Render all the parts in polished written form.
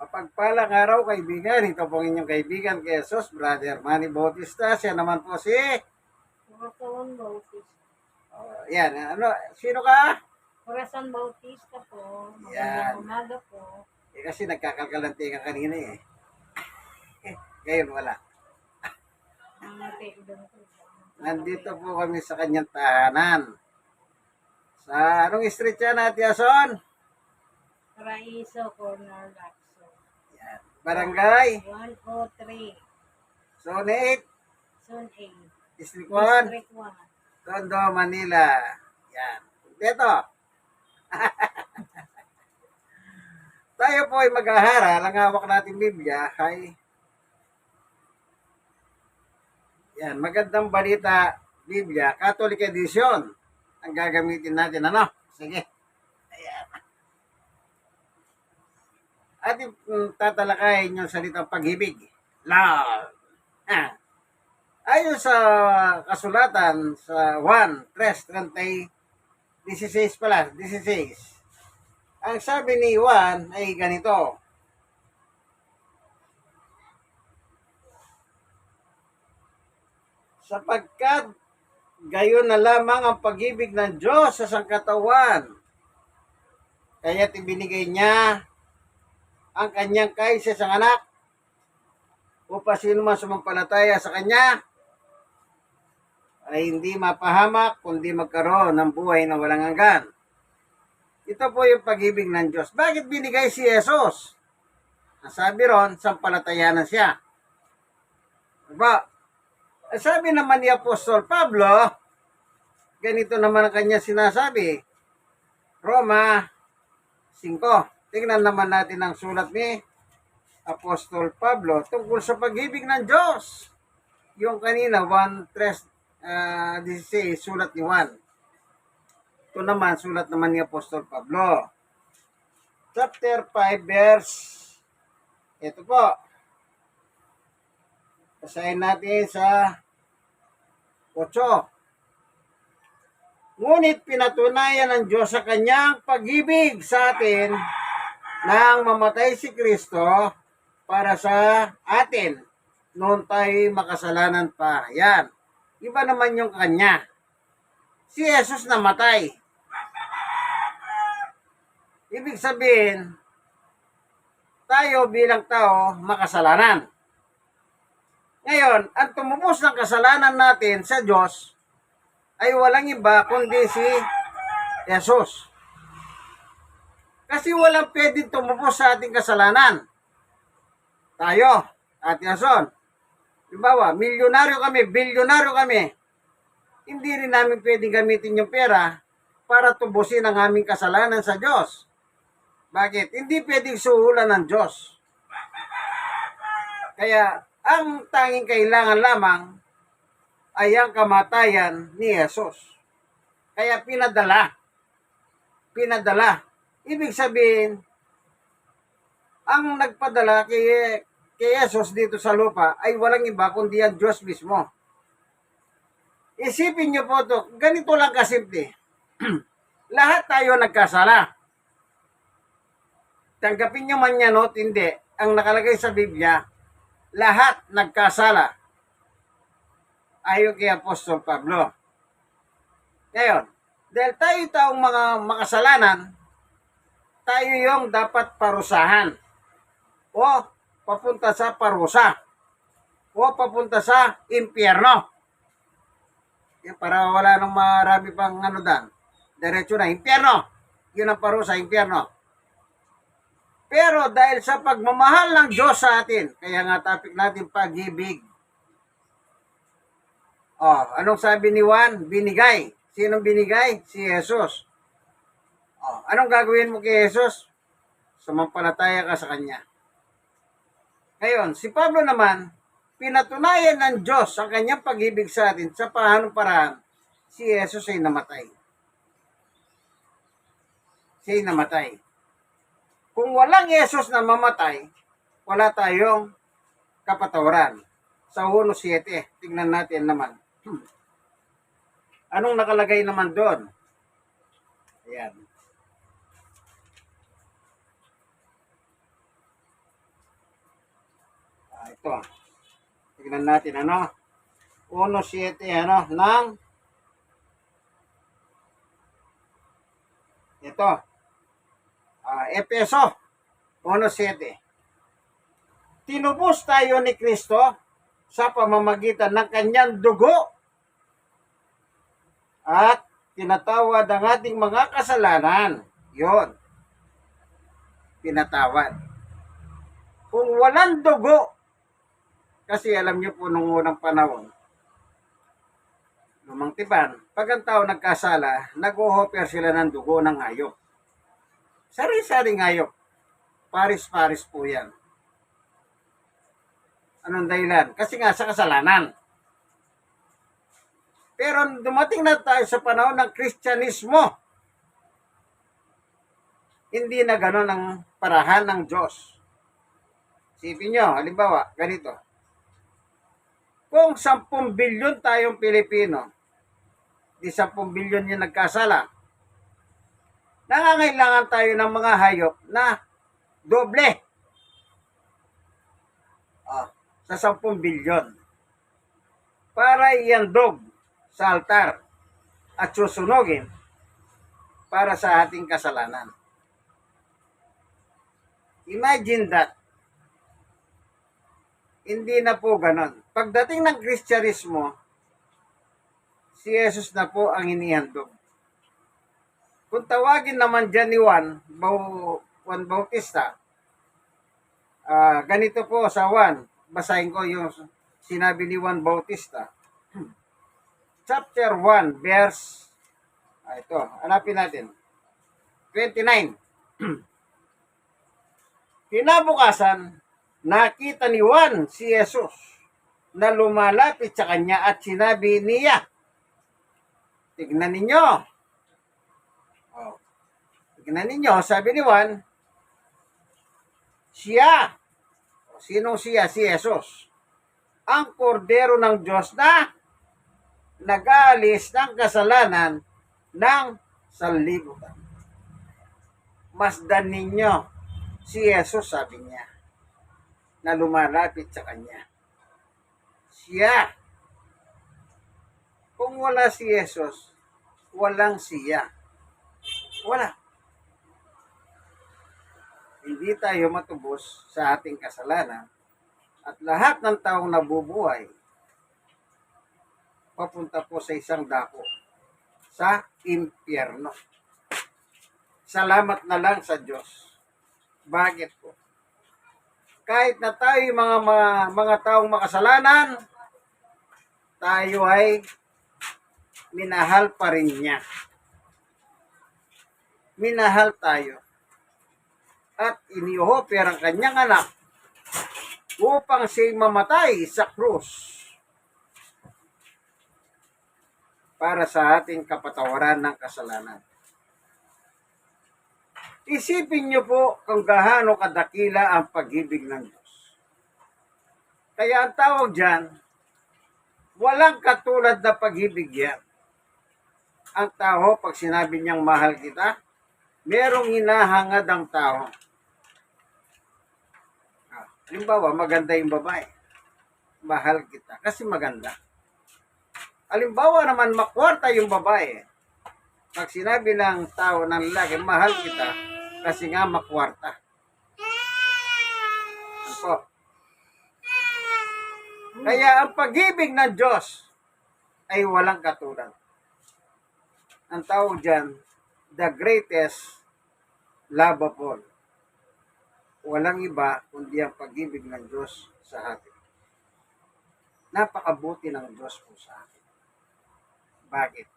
Mapagpalang araw, kaibigan. Ito po ang inyong kaibigan kay Jesus, Brother Manny Bautista. Siya naman po si... Corazon Bautista. Yan, ano, sino ka? Corazon Bautista po. Yan. Magandang umaga po. Kasi nagkakalkalante ka kanina eh. Ngayon wala. Nandito po kami sa kanyang tahanan. Sa anong street yan, Ate Ason? Paraiso, Corner Lacso. Yan. Barangay? 103. Zone 8? Zone 8. District 1? District 1. Tondo, Manila. Yan. Dito. Tayo po ay mag-aharal. Ang hawak nating Biblia ay yan, magandang balita Biblia, Catholic Edition. Ang gagamitin natin, ano? Sige. Ayan. Ating tatalakayin yung salitang pag-ibig. Love. Ayon sa kasulatan sa 1:3:16 pala, 16. Ang sabi ni Juan ay ganito. Sapagkat gayon na lamang ang pag-ibig ng Diyos sa sangkatawan. Kaya't ibinigay niya ang kanyang kaisa-isang anak upang sino man sumampalataya sa kanya ay hindi mapahamak kundi magkaroon ng buhay na walang hanggan. Ito po yung pag-ibig ng Diyos. Bakit binigay si Jesus? Ang sabi ron, sampalatayanan siya. Diba? Sabi naman ni Apostol Pablo, ganito naman ang kanya sinasabi. Roma 5. Tingnan naman natin ang sulat ni Apostol Pablo tungkol sa pag-ibig ng Diyos. Yung kanina, 1:16, sulat ni Juan. Ito naman, sulat naman ni Apostol Pablo. Chapter 5, verse, ito po. Basahin natin sa 8. Ngunit pinatunayan ng Diyos sa kanyang pag-ibig sa atin nang mamatay si Kristo para sa atin noon tayo makasalanan pa. Yan. Iba naman yung kanya. Si Jesus namatay. Ibig sabihin, tayo bilang tao makasalanan. Ngayon, ang tumubos ng kasalanan natin sa Diyos ay walang iba kundi si Jesus. Kasi walang pwedeng tumubos sa ating kasalanan. Tayo, Ate Ason, halimbawa, milyonaryo kami, bilyonaryo kami, hindi rin namin pwedeng gamitin yung pera para tubusin ang aming kasalanan sa Diyos. Bakit? Hindi pwedeng suhulan ng Diyos. Kaya, ang tanging kailangan lamang ay ang kamatayan ni Jesus. Kaya pinadala. Ibig sabihin, ang nagpadala kay Jesus dito sa lupa ay walang iba kundi ang Diyos mismo. Isipin niyo po ito, ganito lang kasimple. Lahat tayo nagkasala. Tanggapin niyo man yan o hindi, ang nakalagay sa Biblia, lahat nagkasala. Ayon kay Apostol Pablo. Ngayon, dahil tayo taong mga makasalanan, tayo yung dapat parusahan o papunta sa parusa o papunta sa impyerno. Yan, para wala nang marami pang dan. Diretso na, impyerno. Yun ang parusa, impyerno. Pero dahil sa pagmamahal ng Diyos sa atin, kaya nga topic natin pag-ibig. Anong sabi ni Juan? Binigay. Sinong binigay? Si Jesus. Anong gagawin mo kay Jesus? Sumampalataya ka sa Kanya. Ngayon, si Pablo naman, pinatunayan ng Diyos ang kanyang pag-ibig sa atin sa paanong paraan. Si Jesus ay namatay. Siya ay namatay. Kung walang Jesus na mamatay, wala tayong kapatawaran. Sa 1:7, tingnan natin naman. Anong nakalagay naman doon? Ayan. Ito. Tignan natin, ano? 1:7, ano? Ng ito. Epeso 1:7. Tinubos tayo ni Kristo sa pamamagitan ng kanyang dugo at tinatawad ang ating mga kasalanan. Yon, tinatawad. Kung walang dugo, kasi alam niyo po nung unang panahon, lumang tipan, pag ang tao nagkasala, nag-o-offer sila ng dugo ng hayop. Sari-saring hayop. Paris-paris po yan. Anong dahilan? Kasi nga sa kasalanan. Pero dumating na tayo sa panahon ng Kristyanismo. Hindi na gano'n ang parahan ng Diyos. Isipin nyo, halimbawa, ganito. Kung 10 bilyon tayong Pilipino, di 10 bilyon yung nagkasala, nangangailangan tayo ng mga hayop na doble. Sa 10 bilyon. Para iandog sa altar at susunogin para sa ating kasalanan. Imagine that. Hindi na po ganon. Pagdating ng Kristyanismo, si Jesus na po ang inihandog. Kung tawagin naman dyan ni Juan Bautista, ganito po sa Juan, basahin ko yung sinabi ni Juan Bautista. Chapter 1, verse, ito, hanapin natin, 29. Kinabukasan, nakita ni Juan si Jesus na lumalapit sa kanya at sinabi niya, tignan ninyo. Tignan ninyo, sabi ni Juan, siya. Sinong siya? Si Jesus. Ang kordero ng Diyos na nag-aalis ng kasalanan ng sanlibutan. Masdan ninyo si Jesus, sabi niya, na lumalapit sa kanya. Siya. Kung wala si Jesus, walang siya. Wala. Hindi tayo matubos sa ating kasalanan at lahat ng taong nabubuhay papunta po sa isang dako, sa impyerno. Salamat na lang sa Diyos. Bakit po? Kahit na tayo mga taong makasalanan, tayo ay minahal pa rin niya. Minahal tayo. At inioffer ang kanyang anak upang siya'y mamatay sa krus para sa ating kapatawaran ng kasalanan. Isipin niyo po kung gaano kadakila ang pag-ibig ng Diyos. Kaya ang tawag dyan, walang katulad na pag-ibig yan. Ang tao, pag sinabi niyang mahal kita, merong hinahangad ang tao. Halimbawa, maganda yung babae. Mahal kita kasi maganda. Halimbawa naman, makwarta yung babae. Pag sinabi ng tao ng lalaki, mahal kita kasi nga makwarta. Ano po? Kaya ang pag-ibig ng Diyos ay walang katulad. Ang tawag dyan, the greatest love of all. Walang iba kundi ang pag-ibig ng Diyos sa atin. Napakabuti ng Diyos po sa atin. Bakit?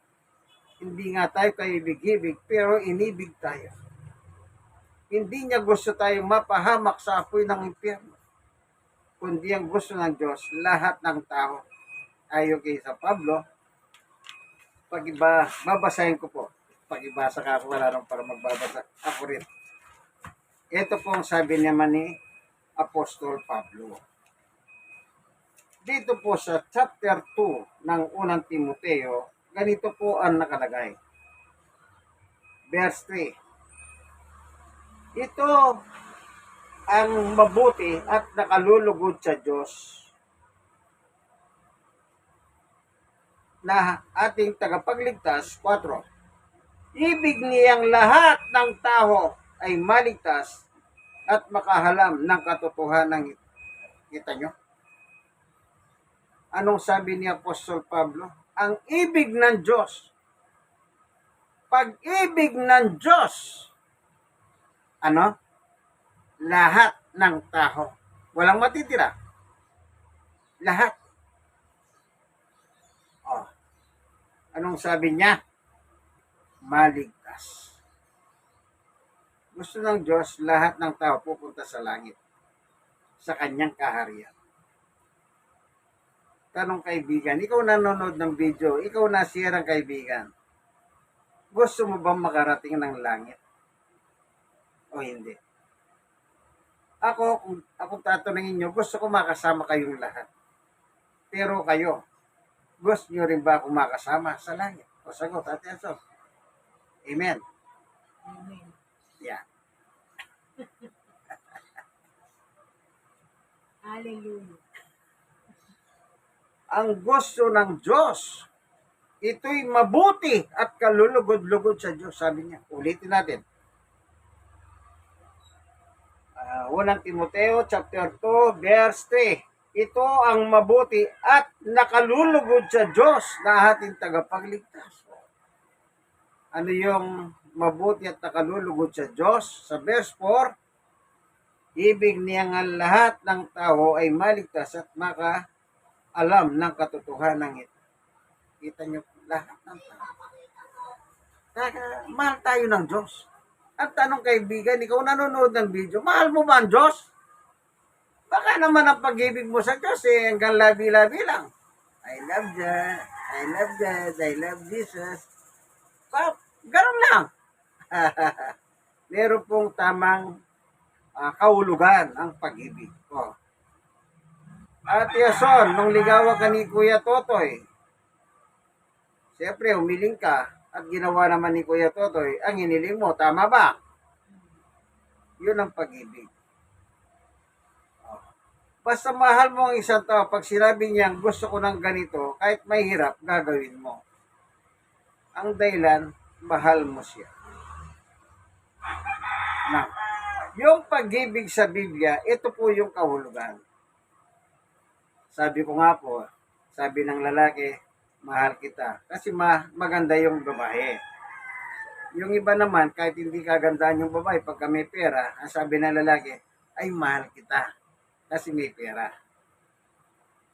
Hindi nga tayo kaibig-ibig, pero inibig tayo. Hindi niya gusto tayong mapahamak sa apoy ng impyerno. Kundi ang gusto ng Diyos, lahat ng tao. Ayon kay San Pablo, pag-iba, babasahin ko po. Pag-ibasa ka ako, wala nang para magbabasa. Ako rin. Ito po ang sabi naman ni Apostol Pablo. Dito po sa chapter 2 ng unang Timoteo, ganito po ang nakalagay. Verse 3. Ito ang mabuti at nakalulugod sa Diyos na ating tagapagligtas. 4. Ibig niyang lahat ng tao ay maligtas at makahalam ng katotohanan. Kita nyo? Anong sabi ni Apostol Pablo? Ang ibig ng Diyos, pag-ibig ng Diyos, ano? Lahat ng tao. Walang matitira. Lahat. Oh. Anong sabi niya? Maligtas. Gusto ng Diyos, lahat ng tao pupunta sa langit, sa kanyang kaharian. Tanong kaibigan, ikaw nanonood ng video, ikaw nasirang kaibigan, gusto mo bang makarating ng langit? O hindi? Kung tatanungin nyo, gusto ko makasama kayong lahat. Pero kayo, gusto nyo rin ba akong makasama sa langit? O sagot, Ate Anso. Amen. Amen. Yeah. Hallelujah. Ang gusto ng Diyos, ito'y mabuti at kalulugod-lugod sa Diyos. Sabi niya, ulitin natin. 1 Timoteo chapter 2 verse 3. Ito ang mabuti at nakalulugod sa Diyos na ating tagapagligtas. Ano yung mabuti at nakalulugod sa Diyos? Sa verse 4, ibig niya nga lahat ng tao ay maligtas at makaalam ng katotohanan ito. Kita niyo, lahat ng tao. Mahal tayo ng Diyos. At tanong kaibigan, ikaw nanonood ng video, mahal mo ba ang Diyos? Baka naman ang pag-ibig mo sa Diyos hanggang labi-labi lang. I love God, I love God, I love Jesus. Ganun lang. Meron pong tamang kahulugan ang pag-ibig. At Yason, nung ligawan ka ni Kuya Totoy, siyempre umiling ka at ginawa naman ni Kuya Totoy ang hiniling mo. Tama ba? Yun ang pag-ibig. Basta mahal mo ang isang tao, pag sinabi niyang gusto ko ng ganito, kahit may hirap, gagawin mo. Ang dahilan, mahal mo siya. Now, yung pag-ibig sa Biblia, ito po yung kahulugan. Sabi ko nga po, sabi ng lalaki, mahal kita. Kasi maganda yung babae. Yung iba naman, kahit hindi kagandaan yung babae, pagka may pera, ang sabi ng lalaki, ay mahal kita. Kasi may pera.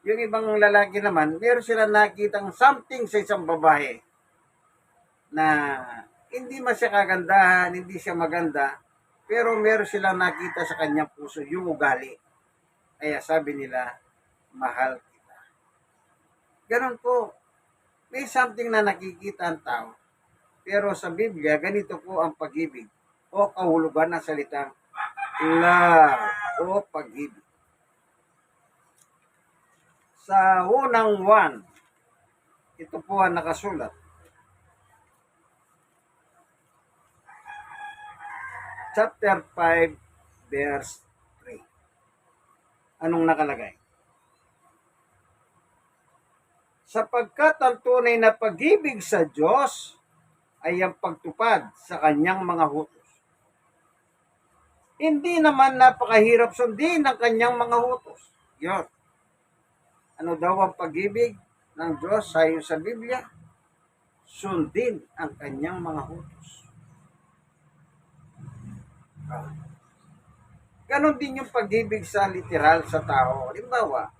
Yung ibang lalaki naman, meron sila nakitang something sa isang babae na hindi man siya kagandahan, hindi siya maganda, pero meron silang nakita sa kanyang puso, yung ugali. Kaya sabi nila, mahal kita. Ganon po. May something na nakikita ang tao. Pero sa Biblia, ganito po ang pag-ibig o kahulugan ng salitang love o pag-ibig. Sa unang 1, ito po ang nakasulat. Chapter 5, verse 3. Anong nakalagay? Sapagkat ang tunay na pag-ibig sa Diyos ay ang pagtupad sa kanyang mga utos. Hindi naman napakahirap sundin ang kanyang mga utos. Yun. Ano daw ang pag-ibig ng Diyos ayon sa Biblia? Sundin ang kanyang mga utos. Ganon din yung pag-ibig sa literal sa tao. Halimbawa,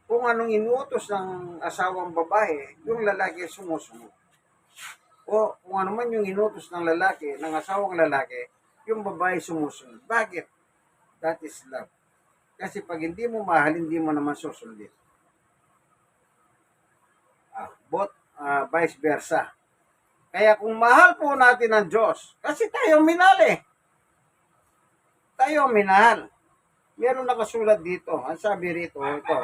kung anong inutos ng asawang babae, yung lalaki sumusunod. O kung ano man yung inutos ng lalaki, ng asawang lalaki, yung babae sumusunod. Bakit? That is love. Kasi pag hindi mo mahal, hindi mo naman susundin. Vice versa. Kaya kung mahal po natin ang Diyos, kasi tayo minahal Tayo minahal. Meron nakasulat dito. Ang sabi rito, ito,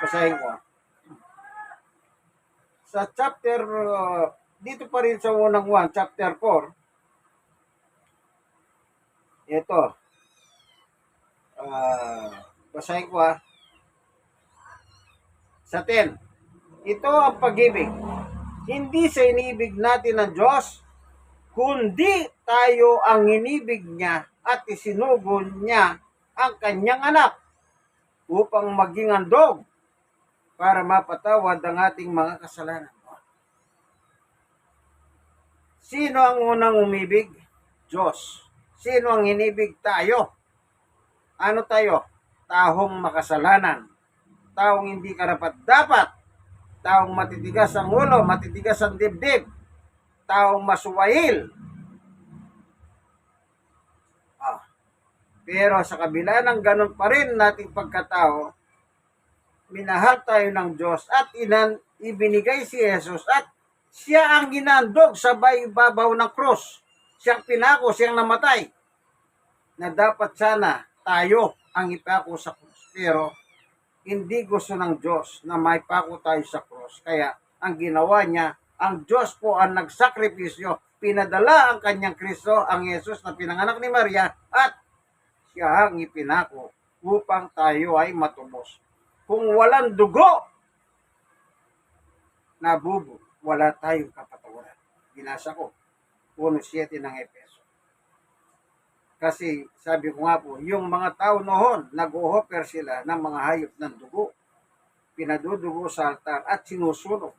basahin ko. Sa chapter, dito pa rin sa unang 1, chapter 4, ito, Basahin ko sa 10. Ito ang pag-ibig. Hindi sa inibig natin ng Diyos, kundi tayo ang inibig niya at isinugon niya ang kanyang anak upang maging handog para mapatawad ang ating mga kasalanan. Sino ang unang umibig? Diyos. Sino ang inibig? Tayo. Ano tayo? Taong makasalanan. Taong hindi karapat-dapat. Taong matitigas ang ulo, matitigas ang dibdib. Taong masuwail. Pero sa kabila ng ganun pa rin nating pagkatao, minahal tayo ng Diyos at ibinigay si Jesus at siya ang ginandog sa ibabaw ng krus. Siyang pinako, siyang namatay. Na dapat sana tayo ang ipako sa krus. Pero hindi gusto ng Diyos na may pako tayo sa krus. Kaya ang ginawa niya, ang Diyos po ang nagsakripisyo. Pinadala ang kanyang Kristo, ang Jesus na pinanganak ni Maria at siya ang ipinako upang tayo ay matubos. Kung walang dugo na bubo, wala tayong kapatawaran. Binasa ko, 1:7 ng Efeso. Kasi sabi ko nga po, yung mga tao noon, nag-o-offer sila ng mga hayop ng dugo. Pinadudugo sa altar at sinusunog.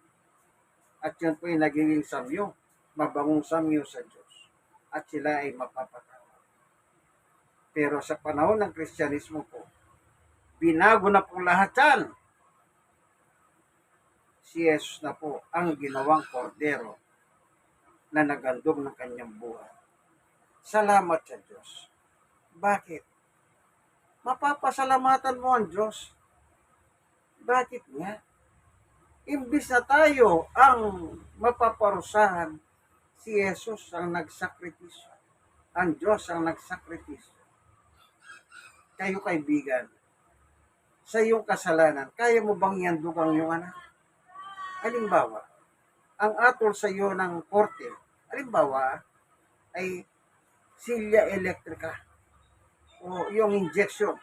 At yan po yung nagiging samyo, mabangong samyo sa Diyos. At sila ay mapapatawad. Pero sa panahon ng Kristyanismo po, binago na po lahat yan. Si Jesus na po ang ginawang kordero na nagandog ng kanyang buhay. Salamat sa Diyos. Bakit? Mapapasalamatan mo ang Diyos. Bakit nga? Imbis na tayo ang mapaparusahan, si Jesus ang nagsakripisyo. Ang Diyos ang nagsakripisyo. Kayo kaibigan, sa iyong kasalanan, kaya mo bang ihandog ang iyong anak? Halimbawa, ang atol sa iyo ng korte, halimbawa, ay silya elektrika o yung injection.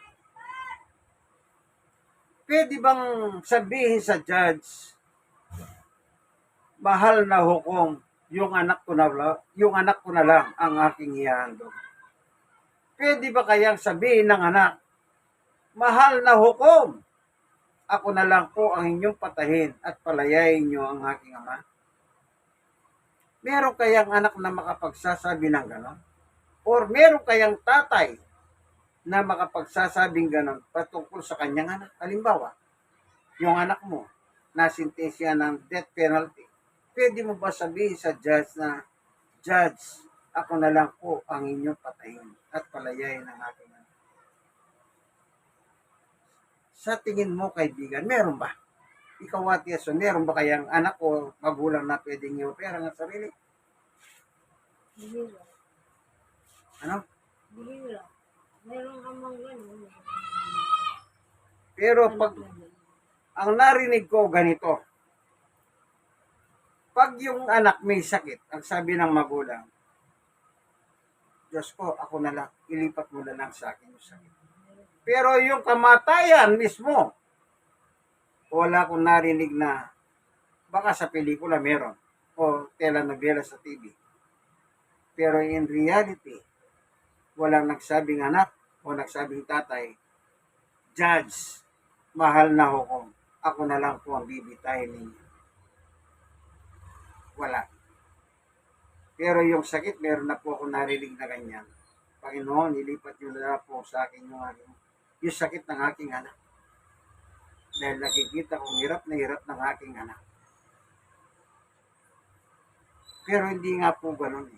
Pwede bang sabihin sa judge, mahal na hukom, yung anak ko na lang ang aking ihahandog? Pwede ba kayang sabihin ng anak, mahal na hukom, ako na lang po ang inyong patahin at palayain niyo ang aking ama? Meron kayang anak na makapagsasabi ng ganon? Or meron kayang tatay na makapagsasabing ganon patungkol sa kanyang anak? Halimbawa, yung anak mo, nasintensya ng death penalty. Pwede mo ba sabihin sa judge na, Judge, ako na lang po ang inyong patayin at palayain ng aking anak? Sa tingin mo, kaibigan, meron ba? Ikaw at Yeso, meron ba kayang anak o magulang na pwedeng i-opera ng sarili? Bihira. Ano? Bihira. Meron amang gano'n. Pero pag ang narinig ko ganito, pag yung anak may sakit, ang sabi ng magulang, Diyos ko, ako na lang, ilipat mo na lang sa akin yung sakit. Pero yung kamatayan mismo, wala akong narinig na, baka sa pelikula meron, o telenovela sa TV. Pero in reality, walang nagsabing anak o nagsabing tatay, Judge, mahal na hukom, ako na lang po ang bibitahin ninyo. Wala. Pero yung sakit, meron na po ako narinig na ganyan. Panginoon, ilipat nyo na po sa akin yung sakit ng aking anak. Dahil nakikita kong hirap ng aking anak. Pero hindi nga po ganun.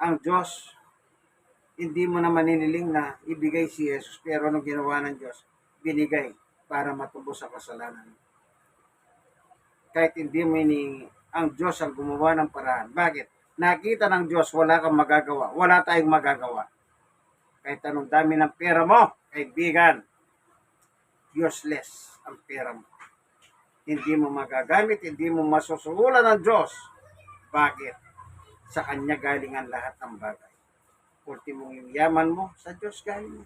Ang Diyos, hindi mo naman niniling na ibigay si Jesus, pero anong ginawa ng Diyos? Binigay para matubos sa kasalanan. Kahit hindi mo ang Diyos ang gumawa ng paraan. Bakit? Nakita ng Diyos, wala kang magagawa. Wala tayong magagawa. Kahit anong dami ng pera mo, kaibigan, useless ang pera mo. Hindi mo magagamit, hindi mo masusuhulan ng Diyos. Bakit? Sa Kanya galing ang lahat ng bagay. Ultimo yung yaman mo sa Diyos galing.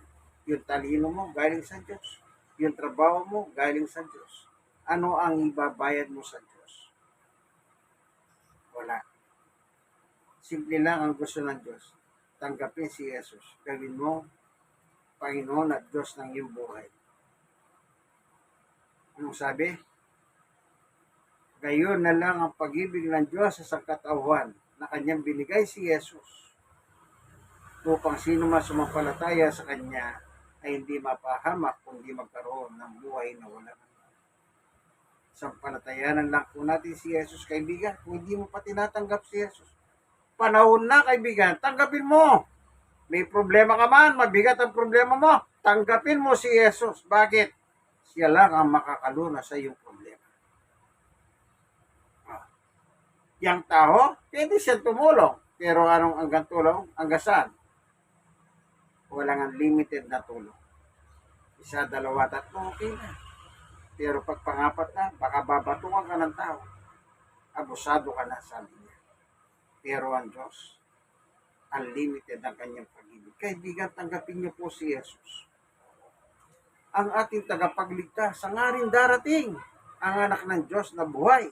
Yung talino mo galing sa Diyos. Yung trabaho mo galing sa Diyos. Ano ang ibabayad mo sa Diyos? Wala. Simple lang ang gusto ng Diyos. Tanggapin si Jesus. Gawin mo, Panginoon at Diyos ng iyong buhay. Anong sabi? Gayon na lang ang pag-ibig ng Diyos sa sangkatauhan na kanyang binigay si Jesus upang sino man sumampalataya sa kanya ay hindi mapahamak kundi magkaroon ng buhay na walang hanggan. Sampalatayanan lang po natin si Jesus, kaibigan. Kung hindi mo pa tinatanggap si Jesus, panahon na, kaibigan, tanggapin mo. May problema ka man, mabigat ang problema mo, tanggapin mo si Jesus. Bakit? Siya lang ang makakaluna sa iyong problema. Yang tao, pwede siyang tumulong. Pero anong hanggang tulong? Hanggang saan? Walang unlimited na tulong. Isa, dalawa, tatlo, okay na. Pero pag pangapat na, baka babatukan ka ng tao. Abusado ka na, sabi niya. Pero ang Diyos, unlimited ang kanyang pag-ibig. Kaibigan, tanggapin niyo po si Jesus. Ang ating tagapagligtas, ang aring darating, ang anak ng Diyos na buhay.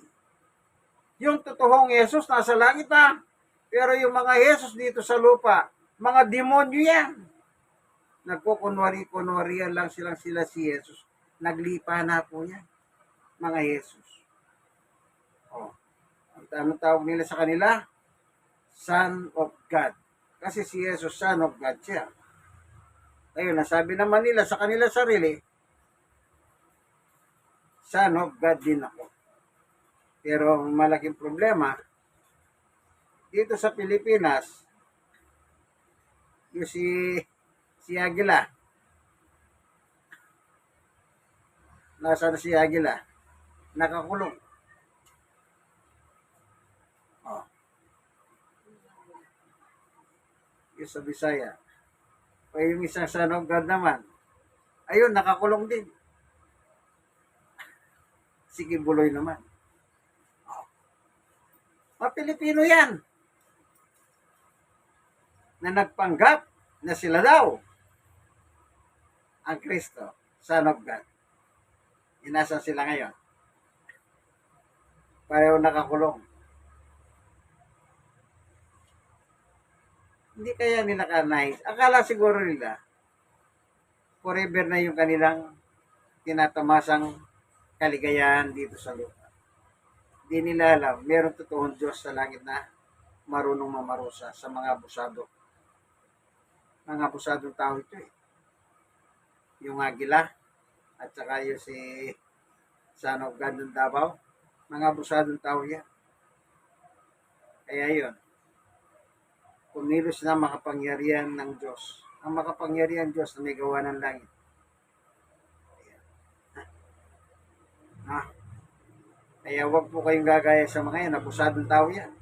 Yung totoong Jesus nasa langit na, pero yung mga Jesus dito sa lupa, mga demonyo yan. Nagkukunwari-kunwarian lang sila si Jesus. Naglipa na po yan, mga Jesus. Oh. Ano tawag nila sa kanila? Son of God. Kasi si Jesus, Son of God siya. Ayun, nasabi naman nila sa kanila sarili, Son of God din ako. Pero ang malaking problema, dito sa Pilipinas, yung si Aguila, nasaan si Aguila? Nakakulong. Oh. Yung sa Bisaya. O yung isang Son of God naman, ayun, nakakulong din. Si Kibuloy naman. Oh. Mga Pilipino yan na nagpanggap na sila daw ang Kristo, Son of God. Inasan sila ngayon? Pareho nakakulong. Hindi kaya nila ka-nice. Akala siguro nila, forever na yung kanilang tinatamasang kaligayahan dito sa lupa. Hindi nila alam, meron totoong Diyos sa langit na marunong mamarusa sa mga abusado. Mga abusadong tao ito eh. Yung Agila, at saka yung si Son of God ng Davao, mga abusadong tao yan. Kaya yun, kumilos na makapangyarihan ng Diyos. Ang makapangyarihan Diyos na may gawa ng langit. Kaya wag po kayong gagaya sa mga yan, abusadong tao yan.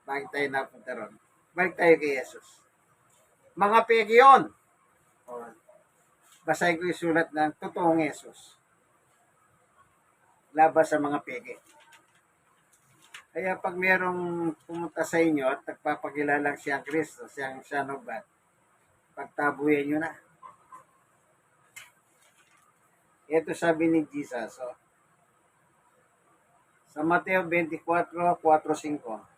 Bakit tayo napunta ron? Balik tayo kay Jesus. Mga peke yun. Basahin ko yung sulat ng totoong Jesus. Labas sa mga peke. Kaya pag merong pumunta sa inyo at nagpapakilalang siyang Kristo, siyang Son of God, pagtabuyan nyo na. Ito sabi ni Jesus. Sa Mateo 24:4-5.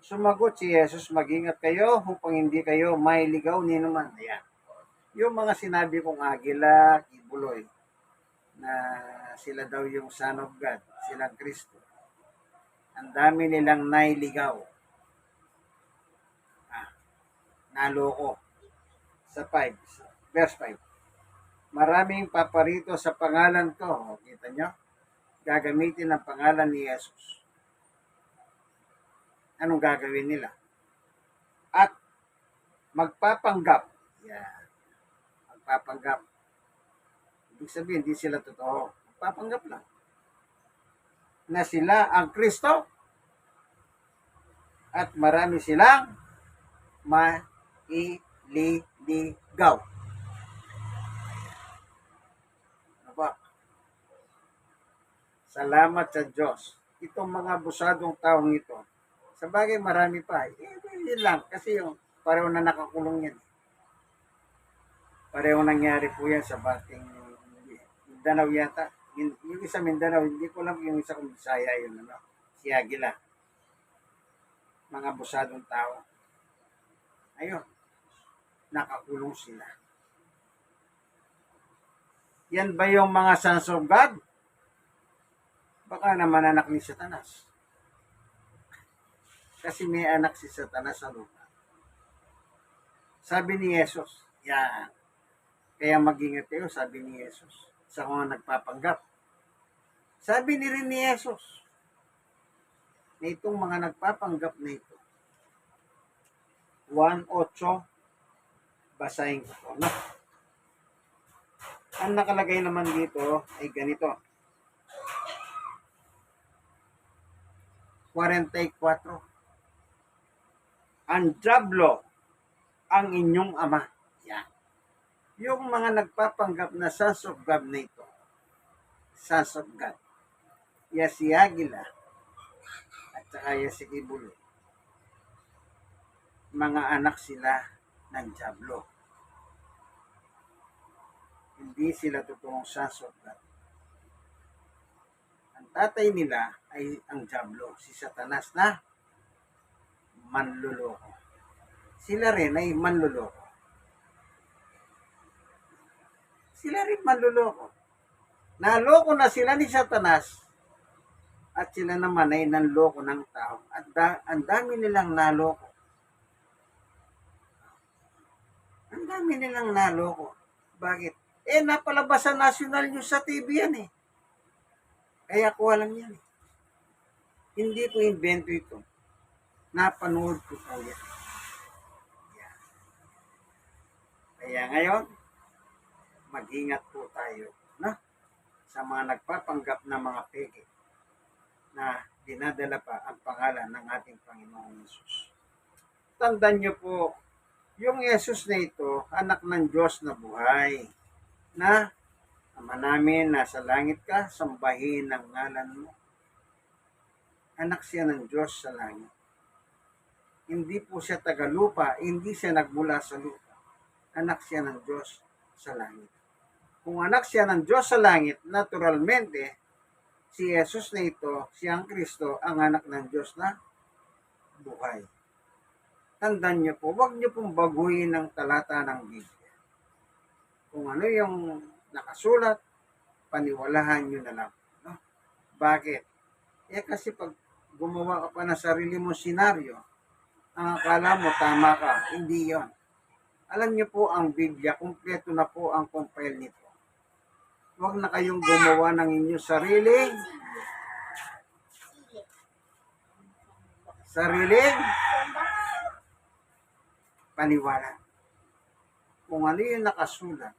Sumagot si Jesus, mag-ingat kayo upang hindi kayo mailigaw ni naman. Ayan. Yung mga sinabi kong Agila, Kibuloy, na sila daw yung Son of God, silang Kristo. Ang dami nilang nailigaw. Naloko. Sa 5, verse 5. Maraming paparito sa pangalan ko. Kita nyo? Gagamitin ang pangalan ni Jesus. Anong gagawin nila? At magpapanggap. Yan. Magpapanggap. Ibig sabihin, hindi sila totoo. Magpapanggap lang. Na sila ang Kristo. At marami silang maililigaw. Ano ba? Salamat sa Diyos. Itong mga abusadong taong ito, Sa bagay, marami pa. Yun lang. Kasi yung pareho na nakakulong yan. Pareho nangyari po yan sa bating Mindanao yata. Yung isa Mindanao, hindi ko lang yung isa kung Bisaya yun. Ano? Si Aguila. Mga abusadong tao. Ayun. Nakakulong sila. Yan ba yung mga sons of God? Baka naman anak ni Satanas. Kasi may anak si Satanas sa lupa. Sabi ni Jesus, yan. Kaya mag-ingat kayo, sabi ni Jesus. Sa mga nagpapanggap. Sabi ni rin ni Jesus, na itong mga nagpapanggap na ito. 1:8, basahin ko po. No? Ang nakalagay naman dito ay ganito. 44. Ang diablo ang inyong ama. Yan. Yung mga nagpapanggap na sons of God na ito. Sons of God. Ya si Aguila at saka ya si Kibuloy. Mga anak sila ng diablo. Hindi sila totoong sons of God. Ang tatay nila ay ang diablo, si Satanas na manluloko. Sila rin ay manluloko. Sila rin manluloko. Naloko na sila ni Satanas at sila naman ay nanloko ng tao. At ang dami nilang naloko. Ang dami nilang naloko. Bakit? Napalabas sa national news sa TV yan eh. Kaya ko alam yan eh. Hindi ko invento ito. Napanood ko po yan. Kaya ngayon, mag-ingat po tayo na sa mga nagpapanggap na mga peke na dinadala pa ang pangalan ng ating Panginoong Yesus. Tandaan niyo po, yung Yesus na ito, anak ng Diyos na buhay, na Ama namin, nasa langit ka, sambahin ang ngalan mo. Anak siya ng Diyos sa langit. Hindi po siya tagalupa, hindi siya nagmula sa lupa. Anak siya ng Diyos sa langit. Kung anak siya ng Diyos sa langit, naturalmente, si Jesus na ito, siyang Kristo, ang anak ng Diyos na buhay. Tandaan niyo po, huwag niyo pong baguhin ang talata ng Biblia. Kung ano yung nakasulat, paniwalahan nyo na lang. No? Bakit? Kasi pag gumawa ka pa ng sarili mong senaryo, ang akala mo tama ka, hindi yon. Alam niyo po ang Biblia, kumpleto na po ang compile nito. Huwag na kayong gumawa ng inyong sariling paniwala. Kung ano yung nakasulat,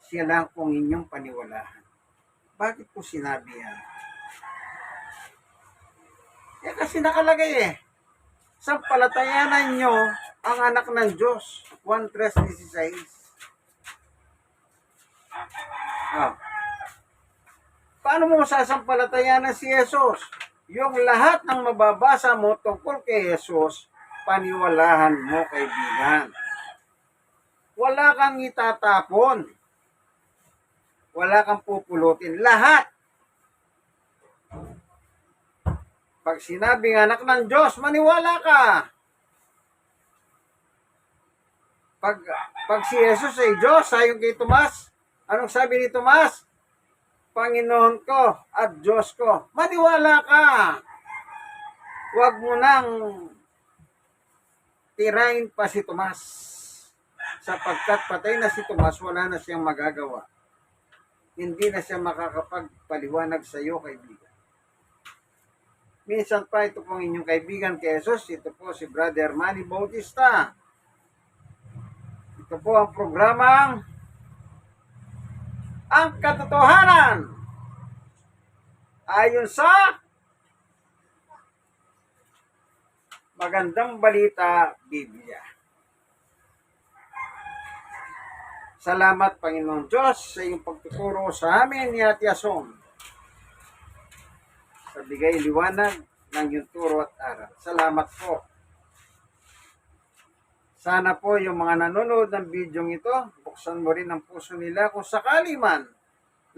siya lang kung inyong paniwalahan. Bakit po sinabi yan? Kasi nakalagay sampalatayanan nyo ang anak ng Diyos. 1:16. Paano mo sasampalatayanan si Jesus? Yung lahat ng mababasa mo tungkol kay Jesus, paniwalahan mo, kaibigan. Wala kang itatapon. Wala kang pupulutin. Lahat. Pag sinabing anak ng Diyos, maniwala ka. Pag si Jesus ay Diyos, ayon kay Tomas, anong sabi ni Tomas? Panginoon ko at Diyos ko. Maniwala ka. Huwag mo nang tirain pa si Tomas. Sapagkat patay na si Tomas, wala na siyang magagawa. Hindi na siya makakapagpaliwanag sa iyo, kaibigan. Minsan pa, ito pong inyong kaibigan kay Jesus. Ito po si Brother Manny Bautista. Ito po ang programang Ang Katotohanan ayon sa Magandang Balita Biblia. Salamat, Panginoon Diyos, sa iyong pagtuturo sa amin ni Ate Asom. Sa bigay liwanag ng iyong turo at aral. Salamat po. Sana po yung mga nanonood ng video ito, buksan mo rin ang puso nila kung sakali man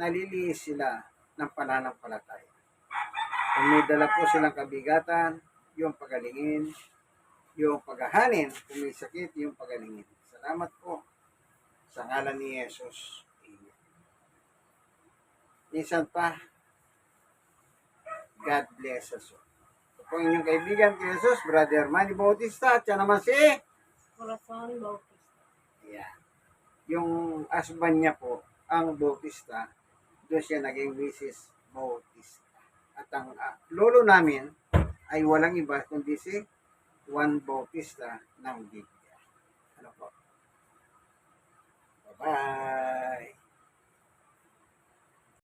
naliliis sila ng pananampalataya. Kung may dala po silang kabigatan, yung pagalingin, yung paghahanin, kung may sakit, yung pagalingin. Salamat po sa ngalan ni Jesus. Amen. Minsan pa, God bless us all. Ito po ang inyong kaibigan kay Jesus, Brother Manny Bautista, at siya naman si Corazon Bautista. Ayan. Yung husband niya po, ang Bautista, doon siya naging Mrs. Bautista. At ang lolo namin ay walang iba kundi si Juan Bautista ng Biblia. Ano po? Bye-bye!